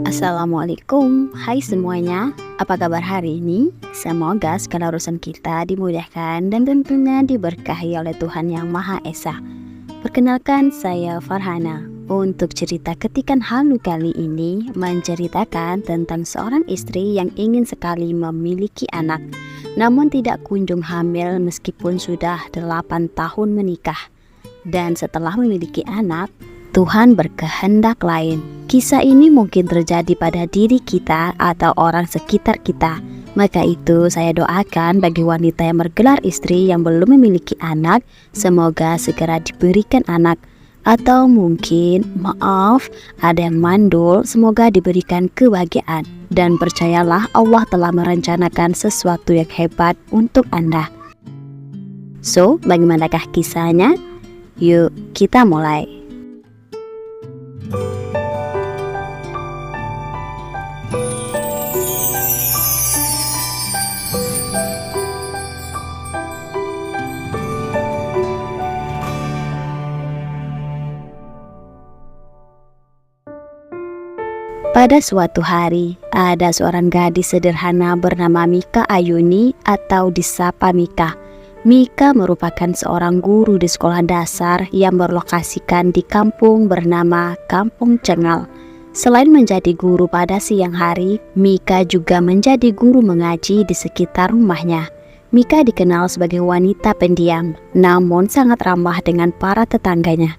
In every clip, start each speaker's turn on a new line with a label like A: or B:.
A: Assalamualaikum, hai semuanya. Apa kabar hari ini? Semoga segala urusan kita dimudahkan dan tentunya diberkahi oleh Tuhan Yang Maha Esa. Perkenalkan, saya Farhana. Untuk cerita ketikan halu kali ini menceritakan tentang seorang istri yang ingin sekali memiliki anak, namun tidak kunjung hamil meskipun sudah 8 tahun menikah. Dan setelah memiliki anak, Tuhan berkehendak lain. Kisah ini mungkin terjadi pada diri kita atau orang sekitar kita. Maka itu saya doakan bagi wanita yang bergelar istri yang belum memiliki anak, semoga segera diberikan anak. Atau mungkin, maaf, ada yang mandul, semoga diberikan kebahagiaan. Dan percayalah, Allah telah merencanakan sesuatu yang hebat untuk Anda. So, bagaimanakah kisahnya? Yuk kita mulai. Pada suatu hari, ada seorang gadis sederhana bernama Mika Ayuni atau disapa Mika. Mika merupakan seorang guru di sekolah dasar yang berlokasikan di kampung bernama Kampung Cengal. Selain menjadi guru pada siang hari, Mika juga menjadi guru mengaji di sekitar rumahnya. Mika dikenal sebagai wanita pendiam, namun sangat ramah dengan para tetangganya.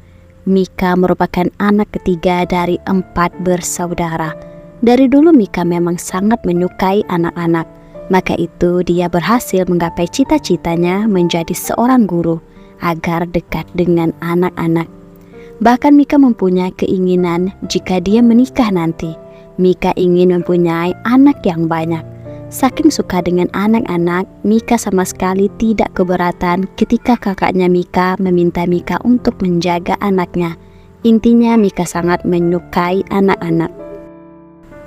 A: Mika merupakan anak ketiga dari 4 bersaudara. Dari dulu Mika memang sangat menyukai anak-anak. Maka itu dia berhasil menggapai cita-citanya menjadi seorang guru agar dekat dengan anak-anak. Bahkan Mika mempunyai keinginan jika dia menikah nanti, Mika ingin mempunyai anak yang banyak. Saking suka dengan anak-anak, Mika sama sekali tidak keberatan ketika kakaknya Mika meminta Mika untuk menjaga anaknya. Intinya Mika sangat menyukai anak-anak.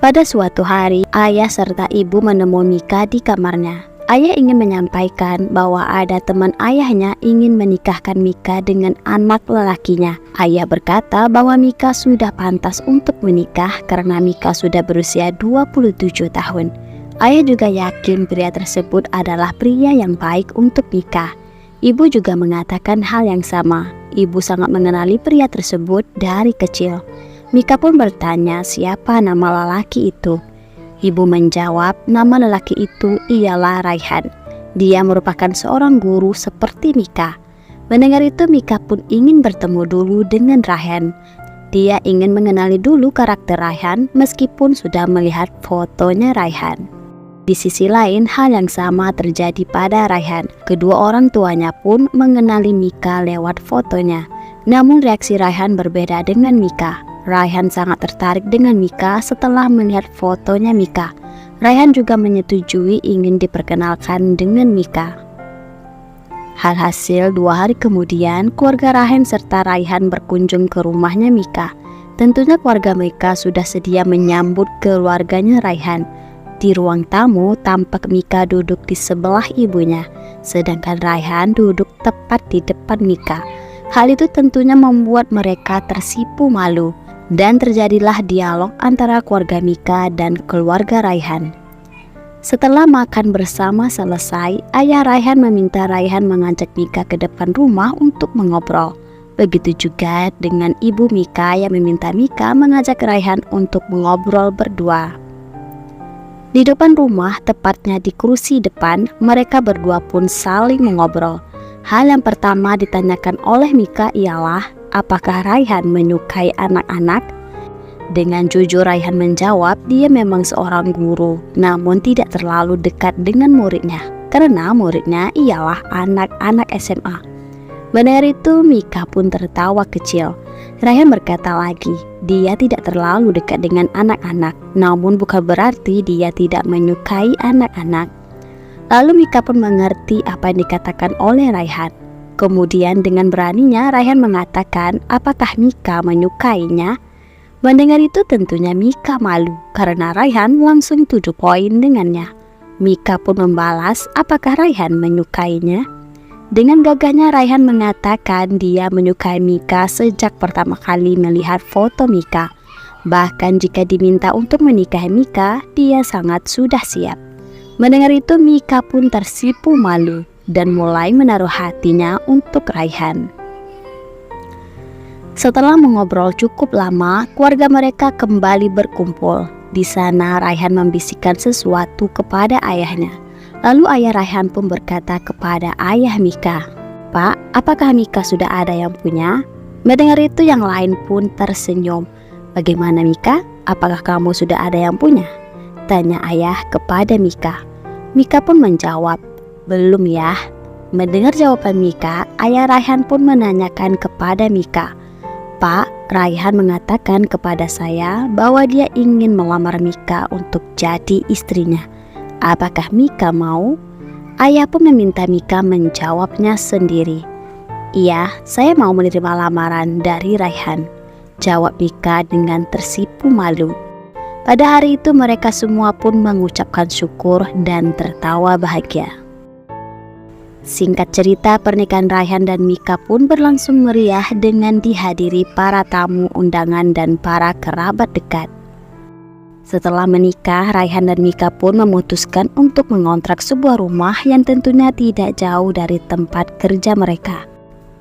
A: Pada suatu hari, ayah serta ibu menemui Mika di kamarnya. Ayah ingin menyampaikan bahwa ada teman ayahnya ingin menikahkan Mika dengan anak lelakinya. Ayah berkata bahwa Mika sudah pantas untuk menikah karena Mika sudah berusia 27 tahun. Ayah juga yakin pria tersebut adalah pria yang baik untuk Mika. Ibu juga mengatakan hal yang sama. Ibu sangat mengenali pria tersebut dari kecil. Mika pun bertanya siapa nama lelaki itu. Ibu menjawab nama lelaki itu ialah Raihan. Dia merupakan seorang guru seperti Mika. Mendengar itu Mika pun ingin bertemu dulu dengan Raihan. Dia ingin mengenali dulu karakter Raihan meskipun sudah melihat fotonya Raihan. Di sisi lain, hal yang sama terjadi pada Raihan. Kedua orang tuanya pun mengenali Mika lewat fotonya. Namun reaksi Raihan berbeda dengan Mika. Raihan sangat tertarik dengan Mika setelah melihat fotonya Mika. Raihan juga menyetujui ingin diperkenalkan dengan Mika. Hasil 2 hari kemudian, keluarga Raihan serta Raihan berkunjung ke rumahnya Mika. Tentunya keluarga Mika sudah sedia menyambut keluarganya Raihan. Di ruang tamu, tampak Mika duduk di sebelah ibunya, sedangkan Raihan duduk tepat di depan Mika. Hal itu tentunya membuat mereka tersipu malu, dan terjadilah dialog antara keluarga Mika dan keluarga Raihan. Setelah makan bersama selesai, ayah Raihan meminta Raihan mengajak Mika ke depan rumah untuk mengobrol. Begitu juga dengan ibu Mika yang meminta Mika mengajak Raihan untuk mengobrol berdua. Di depan rumah, tepatnya di kursi depan, mereka berdua pun saling mengobrol. Hal yang pertama ditanyakan oleh Mika ialah, apakah Raihan menyukai anak-anak? Dengan jujur Raihan menjawab dia memang seorang guru, namun tidak terlalu dekat dengan muridnya, karena muridnya ialah anak-anak SMA. Mendengar itu Mika pun tertawa kecil. Raihan berkata lagi, dia tidak terlalu dekat dengan anak-anak, namun bukan berarti dia tidak menyukai anak-anak. Lalu Mika pun mengerti apa yang dikatakan oleh Raihan. Kemudian dengan beraninya Raihan mengatakan apakah Mika menyukainya. Mendengar itu tentunya Mika malu karena Raihan langsung 7 poin dengannya. Mika pun membalas apakah Raihan menyukainya. Dengan gagahnya Raihan mengatakan dia menyukai Mika sejak pertama kali melihat foto Mika. Bahkan jika diminta untuk menikahi Mika, dia sangat sudah siap. Mendengar itu Mika pun tersipu malu dan mulai menaruh hatinya untuk Raihan. Setelah mengobrol cukup lama, keluarga mereka kembali berkumpul. Di sana Raihan membisikkan sesuatu kepada ayahnya. Lalu ayah Raihan pun berkata kepada ayah Mika, "Pak, apakah Mika sudah ada yang punya?" Mendengar itu yang lain pun tersenyum. "Bagaimana Mika? Apakah kamu sudah ada yang punya?" tanya ayah kepada Mika. Mika pun menjawab, "Belum ya." Mendengar jawaban Mika, ayah Raihan pun menanyakan kepada Mika, "Pak, Raihan mengatakan kepada saya bahwa dia ingin melamar Mika untuk jadi istrinya. Apakah Mika mau?" Ayah pun meminta Mika menjawabnya sendiri. "Iya, saya mau menerima lamaran dari Raihan," jawab Mika dengan tersipu malu. Pada hari itu mereka semua pun mengucapkan syukur dan tertawa bahagia. Singkat cerita, pernikahan Raihan dan Mika pun berlangsung meriah dengan dihadiri para tamu undangan dan para kerabat dekat. Setelah menikah, Raihan dan Mika pun memutuskan untuk mengontrak sebuah rumah yang tentunya tidak jauh dari tempat kerja mereka.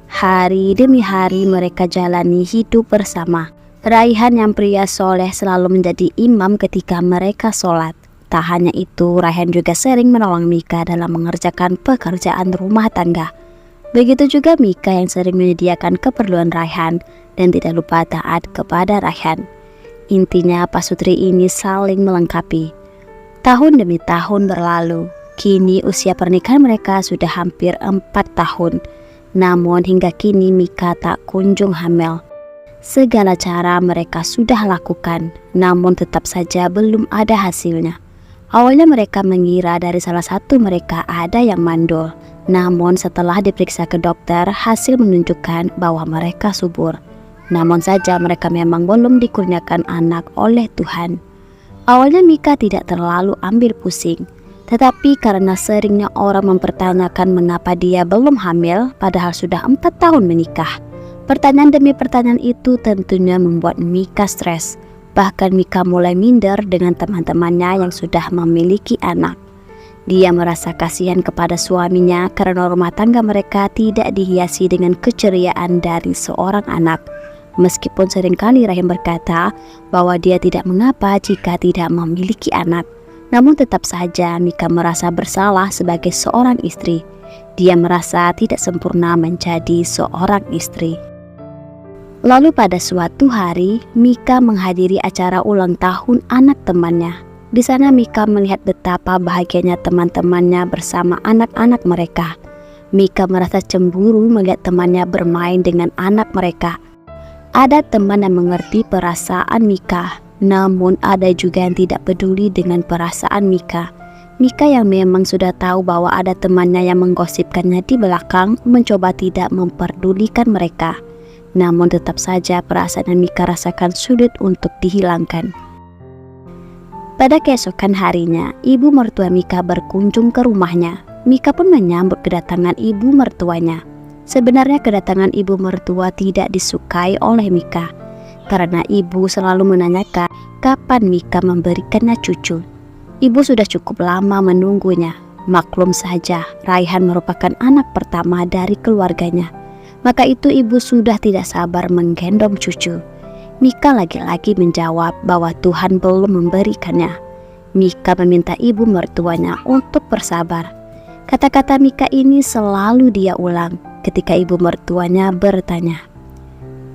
A: Hari demi hari mereka jalani hidup bersama. Raihan yang pria soleh selalu menjadi imam ketika mereka sholat. Tak hanya itu, Raihan juga sering menolong Mika dalam mengerjakan pekerjaan rumah tangga. Begitu juga Mika yang sering menyediakan keperluan Raihan dan tidak lupa taat kepada Raihan. Intinya pasutri ini saling melengkapi. Tahun demi tahun berlalu. Kini usia pernikahan mereka sudah hampir 4 tahun. Namun hingga kini Mika tak kunjung hamil. Segala cara mereka sudah lakukan, namun tetap saja belum ada hasilnya. Awalnya mereka mengira dari salah satu mereka ada yang mandul. Namun setelah diperiksa ke dokter, hasil menunjukkan bahwa mereka subur. Namun saja mereka memang belum dikurniakan anak oleh Tuhan. Awalnya Mika tidak terlalu ambil pusing. Tetapi karena seringnya orang mempertanyakan mengapa dia belum hamil padahal sudah 4 tahun menikah. Pertanyaan demi pertanyaan itu tentunya membuat Mika stres. Bahkan Mika mulai minder dengan teman-temannya yang sudah memiliki anak. Dia merasa kasihan kepada suaminya karena rumah tangga mereka tidak dihiasi dengan keceriaan dari seorang anak. Meskipun seringkali Raihan berkata bahwa dia tidak mengapa jika tidak memiliki anak. Namun tetap saja Mika merasa bersalah sebagai seorang istri. Dia merasa tidak sempurna menjadi seorang istri. Lalu pada suatu hari, Mika menghadiri acara ulang tahun anak temannya. Di sana Mika melihat betapa bahagianya teman-temannya bersama anak-anak mereka. Mika merasa cemburu melihat temannya bermain dengan anak mereka. Ada teman yang mengerti perasaan Mika, namun ada juga yang tidak peduli dengan perasaan Mika. Mika yang memang sudah tahu bahwa ada temannya yang menggosipkannya di belakang, mencoba tidak memperdulikan mereka. Namun tetap saja perasaan yang Mika rasakan sulit untuk dihilangkan. Pada keesokan harinya, ibu mertua Mika berkunjung ke rumahnya. Mika pun menyambut kedatangan ibu mertuanya. Sebenarnya kedatangan ibu mertua tidak disukai oleh Mika, karena ibu selalu menanyakan kapan Mika memberikannya cucu. Ibu sudah cukup lama menunggunya. Maklum saja, Raihan merupakan anak pertama dari keluarganya. Maka itu ibu sudah tidak sabar menggendong cucu. Mika lagi-lagi menjawab bahwa Tuhan belum memberikannya. Mika meminta ibu mertuanya untuk bersabar. Kata-kata Mika ini selalu dia ulang ketika ibu mertuanya bertanya.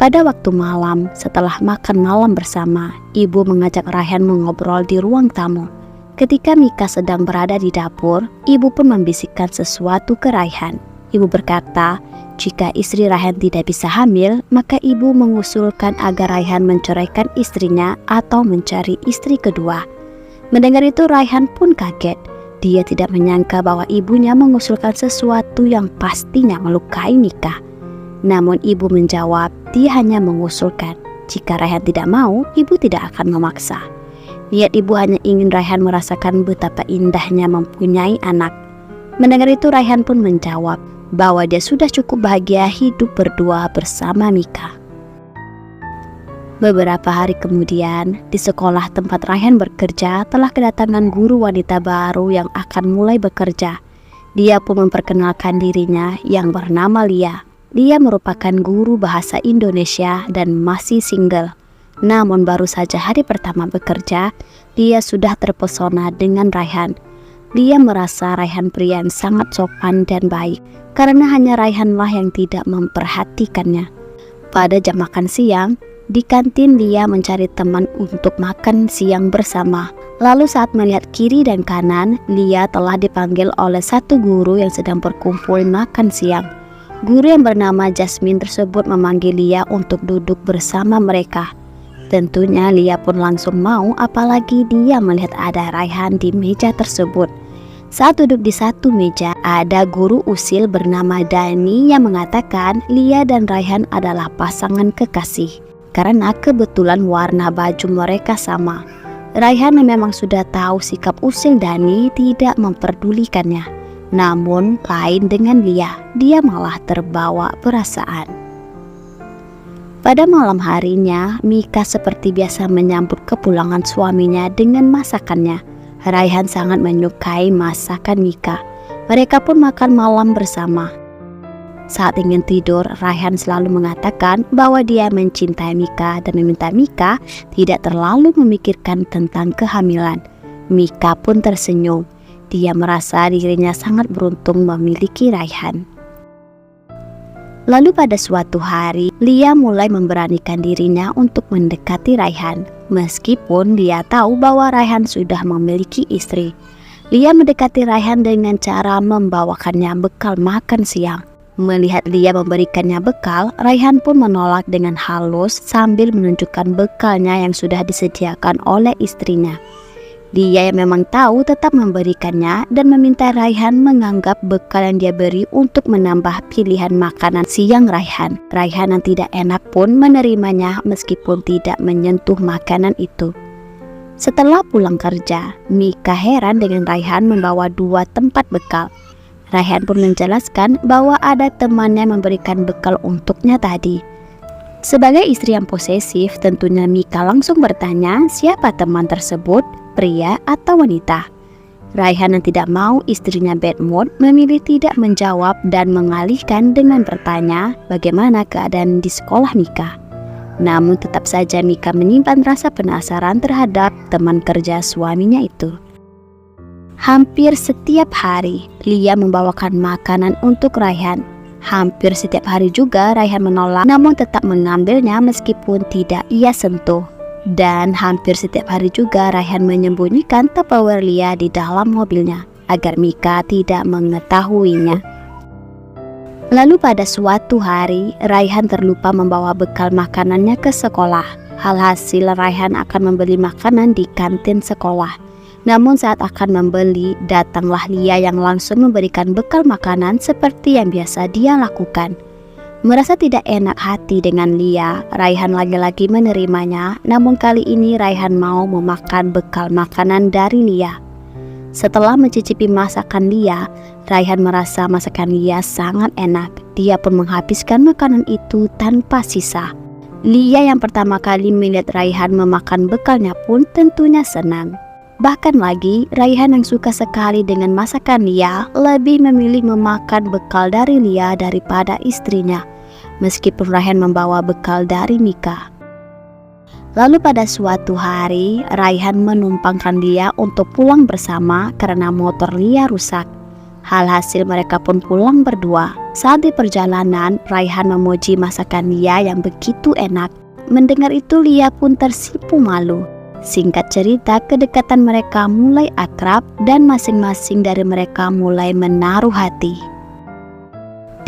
A: Pada waktu malam, setelah makan malam bersama, ibu mengajak Raihan mengobrol di ruang tamu. Ketika Mika sedang berada di dapur, ibu pun membisikkan sesuatu ke Raihan. Ibu berkata, jika istri Raihan tidak bisa hamil, maka ibu mengusulkan agar Raihan menceraikan istrinya atau mencari istri kedua. Mendengar itu Raihan pun kaget. Dia tidak menyangka bahwa ibunya mengusulkan sesuatu yang pastinya melukai Mika. Namun ibu menjawab, dia hanya mengusulkan. Jika Raihan tidak mau, ibu tidak akan memaksa. Niat ibu hanya ingin Raihan merasakan betapa indahnya mempunyai anak. Mendengar itu Raihan pun menjawab bahwa dia sudah cukup bahagia hidup berdua bersama Mika. Beberapa hari kemudian, di sekolah tempat Raihan bekerja telah kedatangan guru wanita baru yang akan mulai bekerja. Dia pun memperkenalkan dirinya yang bernama Lia. Dia merupakan guru bahasa Indonesia dan masih single. Namun baru saja hari pertama bekerja, dia sudah terpesona dengan Raihan. Dia merasa Raihan pria yang sangat sopan dan baik, karena hanya Raihanlah yang tidak memperhatikannya. Pada jam makan siang, di kantin Lia mencari teman untuk makan siang bersama. Lalu saat melihat kiri dan kanan, Lia telah dipanggil oleh satu guru yang sedang berkumpul makan siang. Guru yang bernama Jasmine tersebut memanggil Lia untuk duduk bersama mereka. Tentunya Lia pun langsung mau, apalagi dia melihat ada Raihan di meja tersebut. Saat duduk di satu meja, ada guru usil bernama Dani yang mengatakan Lia dan Raihan adalah pasangan kekasih karena kebetulan warna baju mereka sama. Raihan yang memang sudah tahu sikap usil Dani tidak memperdulikannya. Namun lain dengan Lia, dia malah terbawa perasaan. Pada malam harinya, Mika seperti biasa menyambut kepulangan suaminya dengan masakannya. Raihan sangat menyukai masakan Mika. Mereka pun makan malam bersama. Saat ingin tidur, Raihan selalu mengatakan bahwa dia mencintai Mika dan meminta Mika tidak terlalu memikirkan tentang kehamilan. Mika pun tersenyum. Dia merasa dirinya sangat beruntung memiliki Raihan. Lalu pada suatu hari, Lia mulai memberanikan dirinya untuk mendekati Raihan. Meskipun dia tahu bahwa Raihan sudah memiliki istri. Lia mendekati Raihan dengan cara membawakannya bekal makan siang. Melihat Lia memberikannya bekal, Raihan pun menolak dengan halus sambil menunjukkan bekalnya yang sudah disediakan oleh istrinya. Lia yang memang tahu tetap memberikannya dan meminta Raihan menganggap bekal yang dia beri untuk menambah pilihan makanan siang Raihan. Raihan yang tidak enak pun menerimanya meskipun tidak menyentuh makanan itu. Setelah pulang kerja, Mika heran dengan Raihan membawa 2 tempat bekal. Raihan pun menjelaskan bahwa ada temannya memberikan bekal untuknya tadi. Sebagai istri yang posesif, tentunya Mika langsung bertanya siapa teman tersebut, pria atau wanita. Raihan yang tidak mau istrinya bad mood memilih tidak menjawab dan mengalihkan dengan bertanya bagaimana keadaan di sekolah Mika. Namun tetap saja Mika menyimpan rasa penasaran terhadap teman kerja suaminya itu. Hampir setiap hari, Lia membawakan makanan untuk Raihan. Hampir setiap hari juga Raihan menolak, namun tetap mengambilnya meskipun tidak ia sentuh. Dan hampir setiap hari juga Raihan menyembunyikan Tupperware Lia di dalam mobilnya, agar Mika tidak mengetahuinya. Lalu pada suatu hari, Raihan terlupa membawa bekal makanannya ke sekolah. Alhasil Raihan akan membeli makanan di kantin sekolah. Namun saat akan membeli, datanglah Lia yang langsung memberikan bekal makanan seperti yang biasa dia lakukan. Merasa tidak enak hati dengan Lia, Raihan lagi-lagi menerimanya, namun kali ini Raihan mau memakan bekal makanan dari Lia. Setelah mencicipi masakan Lia, Raihan merasa masakan Lia sangat enak. Dia pun menghabiskan makanan itu tanpa sisa. Lia yang pertama kali melihat Raihan memakan bekalnya pun tentunya senang. Bahkan lagi, Raihan yang suka sekali dengan masakan Lia lebih memilih memakan bekal dari Lia daripada istrinya, meskipun Raihan membawa bekal dari Mika. Lalu pada suatu hari, Raihan menumpangkan Lia untuk pulang bersama karena motor Lia rusak. Alhasil mereka pun pulang berdua. Saat di perjalanan, Raihan memuji masakan Lia yang begitu enak. Mendengar itu Lia pun tersipu malu. Singkat cerita, kedekatan mereka mulai akrab dan masing-masing dari mereka mulai menaruh hati.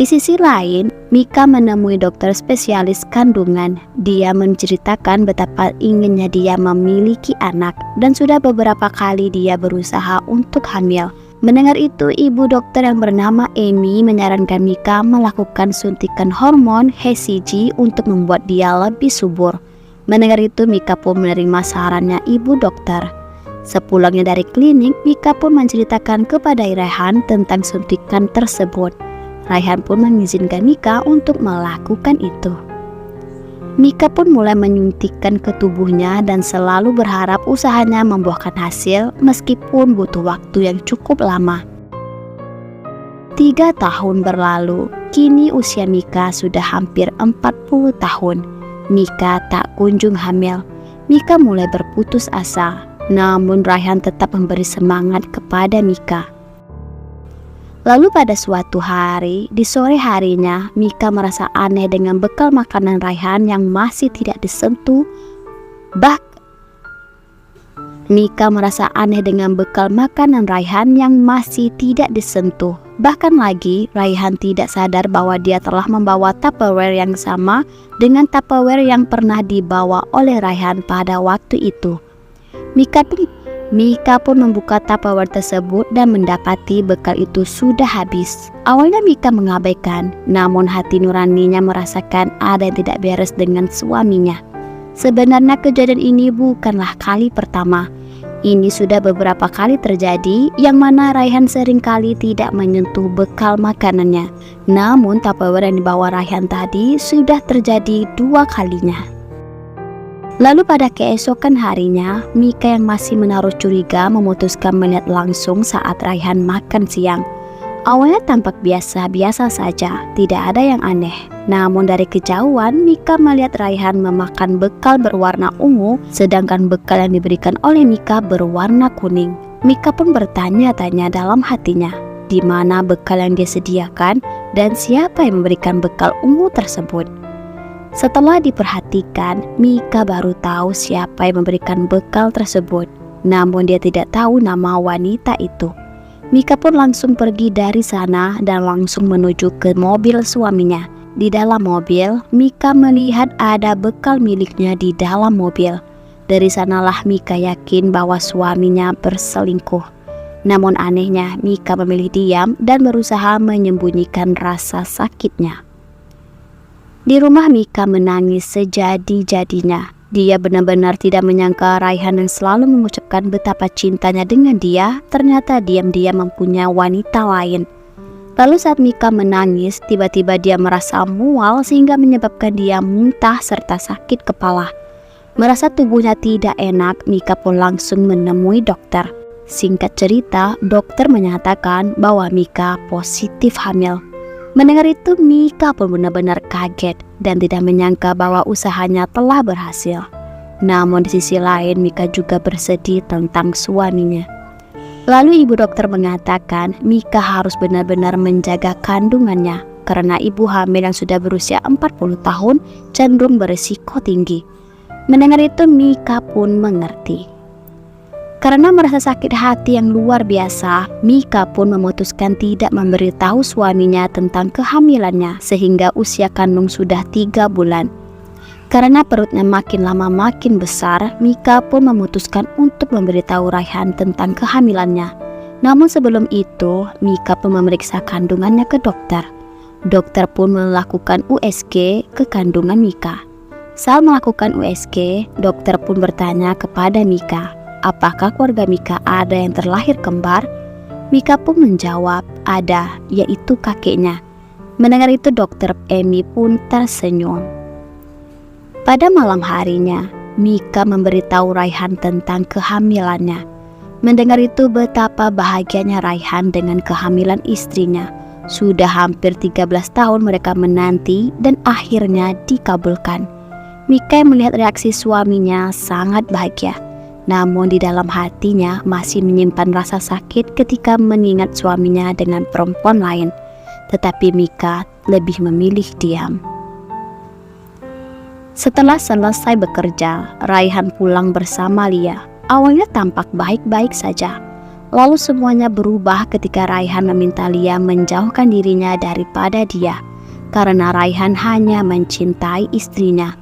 A: Di sisi lain, Mika menemui dokter spesialis kandungan. Dia menceritakan betapa inginnya dia memiliki anak dan sudah beberapa kali dia berusaha untuk hamil. Mendengar itu, ibu dokter yang bernama Amy menyarankan Mika melakukan suntikan hormon HCG untuk membuat dia lebih subur. Mendengar itu, Mika pun menerima sarannya ibu dokter. Sepulangnya dari klinik, Mika pun menceritakan kepada Raihan tentang suntikan tersebut. Raihan pun mengizinkan Mika untuk melakukan itu. Mika pun mulai menyuntikkan ke tubuhnya dan selalu berharap usahanya membuahkan hasil meskipun butuh waktu yang cukup lama. 3 tahun berlalu, kini usia Mika sudah hampir 40 tahun. Mika tak kunjung hamil. Mika mulai berputus asa, namun Raihan tetap memberi semangat kepada Mika. Lalu pada suatu hari, di sore harinya, Mika merasa aneh dengan bekal makanan Raihan yang masih tidak disentuh. Mika merasa aneh dengan bekal makanan Raihan yang masih tidak disentuh. Bahkan lagi, Raihan tidak sadar bahwa dia telah membawa Tupperware yang sama dengan Tupperware yang pernah dibawa oleh Raihan pada waktu itu. Mika pun membuka Tupperware tersebut dan mendapati bekal itu sudah habis. Awalnya Mika mengabaikan, namun hati nuraninya merasakan ada yang tidak beres dengan suaminya. Sebenarnya kejadian ini bukanlah kali pertama. Ini sudah beberapa kali terjadi, yang mana Raihan seringkali tidak menyentuh bekal makanannya. Namun Tupperware yang dibawa Raihan tadi sudah terjadi 2 kalinya. Lalu pada keesokan harinya, Mika yang masih menaruh curiga memutuskan melihat langsung saat Raihan makan siang. Awalnya tampak biasa-biasa saja, tidak ada yang aneh. Namun dari kejauhan, Mika melihat Raihan memakan bekal berwarna ungu, sedangkan bekal yang diberikan oleh Mika berwarna kuning. Mika pun bertanya-tanya dalam hatinya, di mana bekal yang dia sediakan dan siapa yang memberikan bekal ungu tersebut. Setelah diperhatikan, Mika baru tahu siapa yang memberikan bekal tersebut. Namun dia tidak tahu nama wanita itu. Mika pun langsung pergi dari sana dan langsung menuju ke mobil suaminya. Di dalam mobil, Mika melihat ada bekal miliknya di dalam mobil. Dari sanalah Mika yakin bahwa suaminya berselingkuh. Namun anehnya, Mika memilih diam dan berusaha menyembunyikan rasa sakitnya. Di rumah, Mika menangis sejadi-jadinya. Dia benar-benar tidak menyangka Raihan yang selalu mengucapkan betapa cintanya dengan dia ternyata diam-diam mempunyai wanita lain. Lalu saat Mika menangis, tiba-tiba dia merasa mual sehingga menyebabkan dia muntah serta sakit kepala. Merasa tubuhnya tidak enak, Mika pun langsung menemui dokter. Singkat cerita, dokter menyatakan bahwa Mika positif hamil. Mendengar itu, Mika pun benar-benar kaget dan tidak menyangka bahwa usahanya telah berhasil. Namun di sisi lain, Mika juga bersedih tentang suaminya. Lalu ibu dokter mengatakan Mika harus benar-benar menjaga kandungannya karena ibu hamil yang sudah berusia 40 tahun cenderung berisiko tinggi. Mendengar itu, Mika pun mengerti. Karena merasa sakit hati yang luar biasa, Mika pun memutuskan tidak memberitahu suaminya tentang kehamilannya sehingga usia kandung sudah 3 bulan. Karena perutnya makin lama makin besar, Mika pun memutuskan untuk memberitahu Raihan tentang kehamilannya. Namun sebelum itu, Mika pun memeriksa kandungannya ke dokter. Dokter pun melakukan USG ke kandungan Mika. Saat melakukan USG, dokter pun bertanya kepada Mika, apakah keluarga Mika ada yang terlahir kembar? Mika pun menjawab, ada, yaitu kakeknya. Mendengar itu, dokter Emi pun tersenyum. Pada malam harinya, Mika memberitahu Raihan tentang kehamilannya. Mendengar itu, betapa bahagianya Raihan dengan kehamilan istrinya. Sudah hampir 13 tahun mereka menanti dan akhirnya dikabulkan. Mika yang melihat reaksi suaminya sangat bahagia. Namun di dalam hatinya masih menyimpan rasa sakit ketika mengingat suaminya dengan perempuan lain. Tetapi Mika lebih memilih diam. Setelah selesai bekerja, Raihan pulang bersama Lia. Awalnya tampak baik-baik saja. Lalu semuanya berubah ketika Raihan meminta Lia menjauhkan dirinya daripada dia. Karena Raihan hanya mencintai istrinya.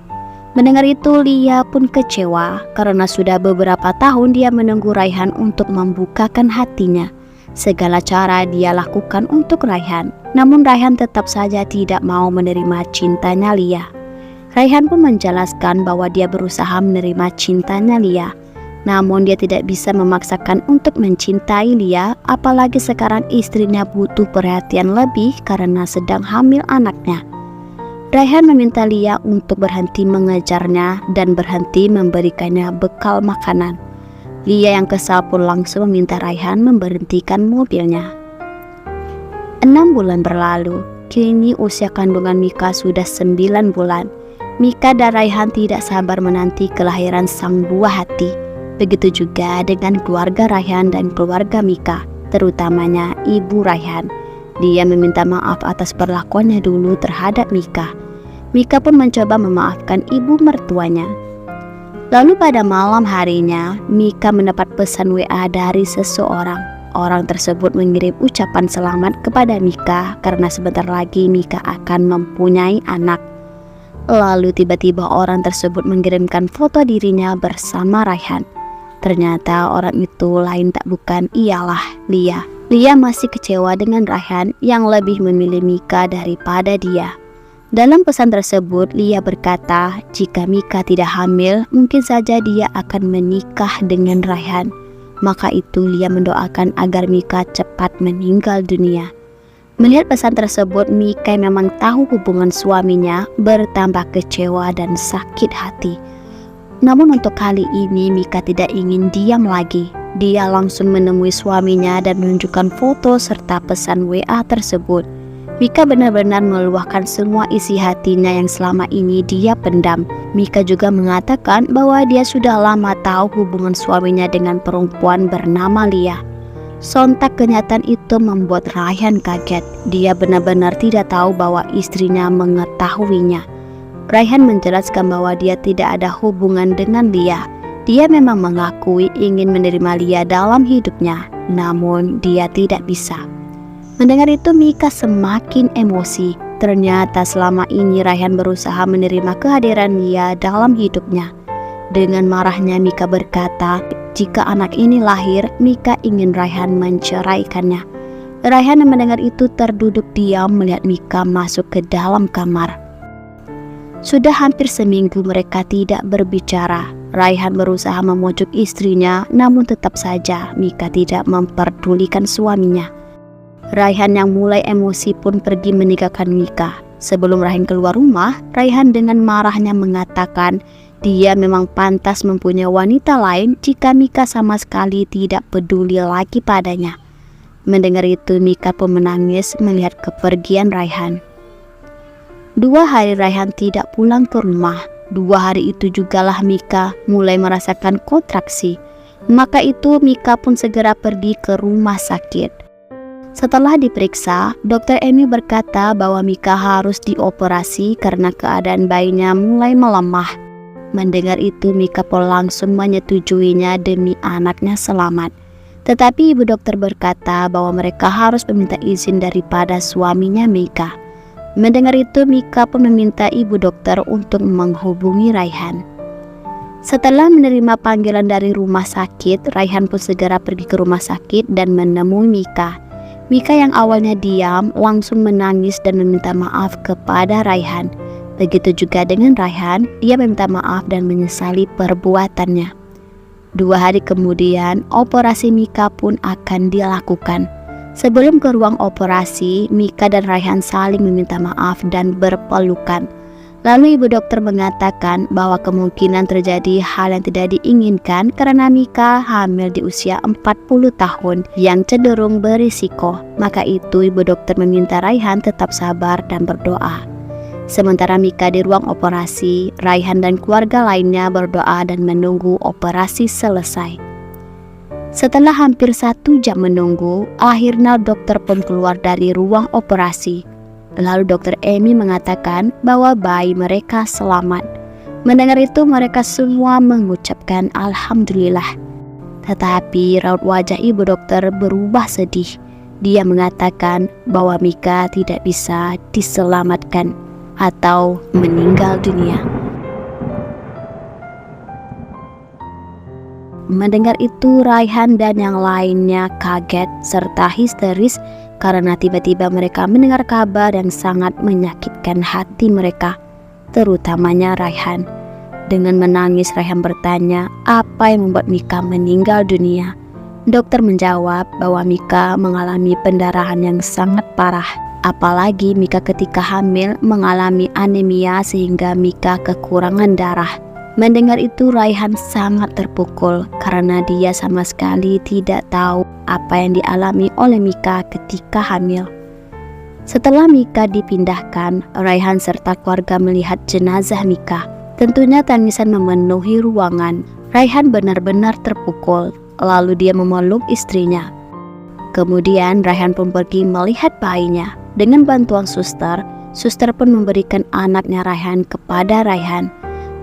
A: Mendengar itu, Lia pun kecewa karena sudah beberapa tahun dia menunggu Raihan untuk membukakan hatinya. Segala cara dia lakukan untuk Raihan, namun Raihan tetap saja tidak mau menerima cintanya Lia. Raihan pun menjelaskan bahwa dia berusaha menerima cintanya Lia, namun dia tidak bisa memaksakan untuk mencintai Lia, apalagi sekarang istrinya butuh perhatian lebih karena sedang hamil anaknya. Raihan meminta Lia untuk berhenti mengejarnya dan berhenti memberikannya bekal makanan. Lia yang kesal pun langsung meminta Raihan memberhentikan mobilnya. 6 bulan berlalu, kini usia kandungan Mika sudah 9 bulan. Mika dan Raihan tidak sabar menanti kelahiran sang buah hati. Begitu juga dengan keluarga Raihan dan keluarga Mika, terutamanya ibu Raihan. Dia meminta maaf atas perlakuannya dulu terhadap Mika. Mika pun mencoba memaafkan ibu mertuanya. Lalu pada malam harinya, Mika mendapat pesan WA dari seseorang. Orang tersebut mengirim ucapan selamat kepada Mika karena sebentar lagi Mika akan mempunyai anak. Lalu tiba-tiba orang tersebut mengirimkan foto dirinya bersama Raihan. Ternyata orang itu lain tak bukan ialah Lia. Lia masih kecewa dengan Raihan yang lebih memilih Mika daripada dia. Dalam pesan tersebut, Lia berkata jika Mika tidak hamil, mungkin saja dia akan menikah dengan Raihan. Maka itu Lia mendoakan agar Mika cepat meninggal dunia. Melihat pesan tersebut, Mika memang tahu hubungan suaminya bertambah kecewa dan sakit hati. Namun untuk kali ini Mika tidak ingin diam lagi. Dia langsung menemui suaminya dan menunjukkan foto serta pesan WA tersebut. Mika benar-benar meluahkan semua isi hatinya yang selama ini dia pendam. Mika juga mengatakan bahwa dia sudah lama tahu hubungan suaminya dengan perempuan bernama Lia. Sontak kenyataan itu membuat Raihan kaget. Dia benar-benar tidak tahu bahwa istrinya mengetahuinya. Raihan menjelaskan bahwa dia tidak ada hubungan dengan Lia. Dia memang mengakui ingin menerima Lia dalam hidupnya, namun dia tidak bisa. Mendengar itu Mika semakin emosi. Ternyata selama ini Raihan berusaha menerima kehadiran Lia dalam hidupnya. Dengan marahnya Mika berkata, jika anak ini lahir, Mika ingin Raihan menceraikannya. Raihan yang mendengar itu terduduk diam melihat Mika masuk ke dalam kamar. Sudah hampir seminggu mereka tidak berbicara. Raihan berusaha memujuk istrinya, namun tetap saja Mika tidak memperdulikan suaminya. Raihan yang mulai emosi pun pergi meninggalkan Mika. Sebelum Raihan keluar rumah, Raihan dengan marahnya mengatakan dia memang pantas mempunyai wanita lain jika Mika sama sekali tidak peduli lagi padanya. Mendengar itu Mika pun menangis melihat kepergian Raihan. 2 hari Raihan tidak pulang ke rumah. 2 hari itu jugalah Mika mulai merasakan kontraksi. Maka itu Mika pun segera pergi ke rumah sakit. Setelah diperiksa, Dokter Emi berkata bahwa Mika harus dioperasi karena keadaan bayinya mulai melemah. Mendengar itu Mika pun langsung menyetujuinya demi anaknya selamat. Tetapi ibu dokter berkata bahwa mereka harus meminta izin daripada suaminya Mika. Mendengar itu Mika pun meminta ibu dokter untuk menghubungi Raihan. Setelah menerima panggilan dari rumah sakit, Raihan pun segera pergi ke rumah sakit dan menemui Mika. Mika yang awalnya diam langsung menangis dan meminta maaf kepada Raihan. Begitu juga dengan Raihan, dia meminta maaf dan menyesali perbuatannya. 2 hari kemudian, operasi Mika pun akan dilakukan. Sebelum ke ruang operasi, Mika dan Raihan saling meminta maaf dan berpelukan. Lalu ibu dokter mengatakan bahwa kemungkinan terjadi hal yang tidak diinginkan karena Mika hamil di usia 40 tahun yang cenderung berisiko. Maka itu ibu dokter meminta Raihan tetap sabar dan berdoa. Sementara Mika di ruang operasi, Raihan dan keluarga lainnya berdoa dan menunggu operasi selesai. Setelah hampir 1 jam menunggu, akhirnya dokter pun keluar dari ruang operasi. Lalu Dokter Emi mengatakan bahwa bayi mereka selamat. Mendengar itu mereka semua mengucapkan Alhamdulillah. Tetapi raut wajah ibu dokter berubah sedih. Dia mengatakan bahwa Mika tidak bisa diselamatkan atau meninggal dunia. Mendengar itu Raihan dan yang lainnya kaget serta histeris karena tiba-tiba mereka mendengar kabar yang sangat menyakitkan hati mereka, terutamanya Raihan. Dengan menangis Raihan bertanya apa yang membuat Mika meninggal dunia. Dokter menjawab bahwa Mika mengalami pendarahan yang sangat parah. Apalagi Mika ketika hamil mengalami anemia sehingga Mika kekurangan darah. Mendengar itu Raihan sangat terpukul karena dia sama sekali tidak tahu apa yang dialami oleh Mika ketika hamil. Setelah Mika dipindahkan, Raihan serta keluarga melihat jenazah Mika. Tentunya tangisan memenuhi ruangan. Raihan benar-benar terpukul, lalu dia memeluk istrinya. Kemudian Raihan pun pergi melihat bayinya. Dengan bantuan suster pun memberikan anaknya Raihan kepada Raihan.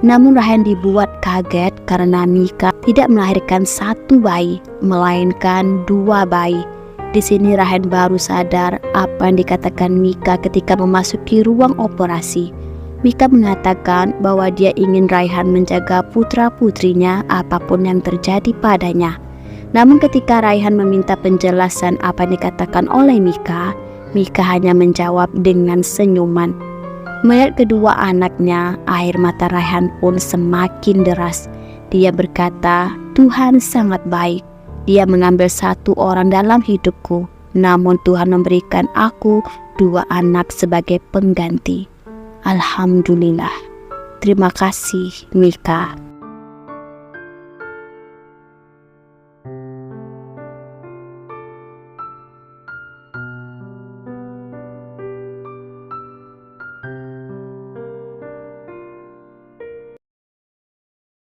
A: Namun Raihan dibuat kaget karena Mika tidak melahirkan satu bayi, melainkan 2 bayi. Di sini Raihan baru sadar apa yang dikatakan Mika ketika memasuki ruang operasi. Mika mengatakan bahwa dia ingin Raihan menjaga putra-putrinya apapun yang terjadi padanya. Namun ketika Raihan meminta penjelasan apa yang dikatakan oleh Mika, Mika hanya menjawab dengan senyuman. Melihat kedua anaknya, air mata Raihan pun semakin deras. Dia berkata, Tuhan sangat baik. Dia mengambil 1 orang dalam hidupku, namun Tuhan memberikan aku 2 anak sebagai pengganti. Alhamdulillah. Terima kasih Mika.